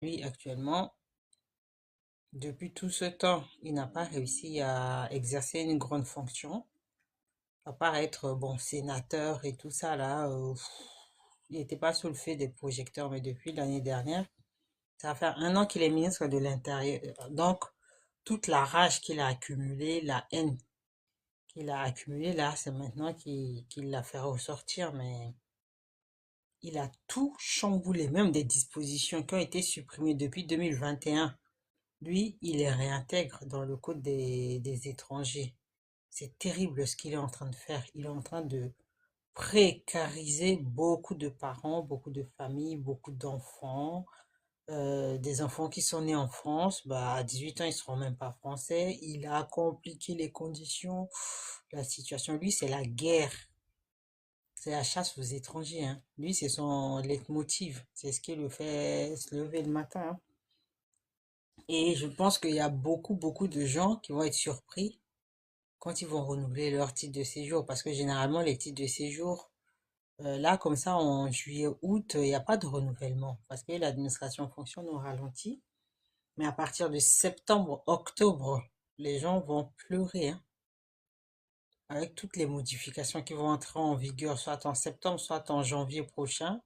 Lui, actuellement, depuis tout ce temps, il n'a pas réussi à exercer une grande fonction, à part être, bon, sénateur et tout ça, là. Il n'était pas sous le feu des projecteurs, mais depuis l'année dernière, ça va faire un an qu'il est ministre de l'Intérieur. Donc, toute la rage qu'il a accumulée, la haine qu'il a accumulée, là, c'est maintenant qu'il la fait ressortir, mais il a tout chamboulé, même des dispositions qui ont été supprimées depuis 2021. Lui, il les réintègre dans le code des étrangers. C'est terrible ce qu'il est en train de faire. Il est en train de précariser beaucoup de parents, beaucoup de familles, beaucoup d'enfants. Des enfants qui sont nés en France, bah, à 18 ans, ils seront même pas français. Il a compliqué les conditions. La situation, lui, c'est la guerre. C'est la chasse aux étrangers, hein. Lui, c'est son leitmotiv. C'est ce qui le fait se lever le matin, hein. Et je pense qu'il y a beaucoup de gens qui vont être surpris quand ils vont renouveler leur titre de séjour. Parce que généralement, les titres de séjour, là, comme ça, en juillet, août, il n'y a pas de renouvellement. Parce que l'administration fonctionne au ralenti. Mais à partir de septembre, octobre, les gens vont pleurer, hein, avec toutes les modifications qui vont entrer en vigueur, soit en septembre, soit en janvier prochain.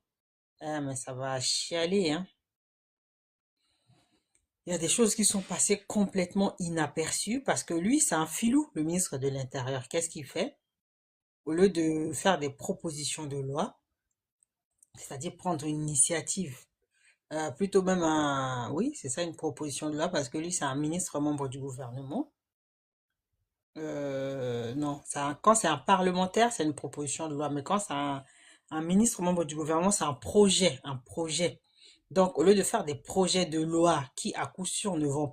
Mais ça va chialer, hein. Il y a des choses qui sont passées complètement inaperçues parce que lui, c'est un filou, le ministre de l'Intérieur. Qu'est-ce qu'il fait? Au lieu de faire des propositions de loi, c'est-à-dire prendre une initiative, plutôt même oui, c'est ça, une proposition de loi, parce que lui, c'est un ministre membre du gouvernement. Non, quand c'est un parlementaire, c'est une proposition de loi, mais quand c'est un ministre membre du gouvernement, c'est un projet, un projet. Donc, au lieu de faire des projets de loi qui, à coup sûr, ne vont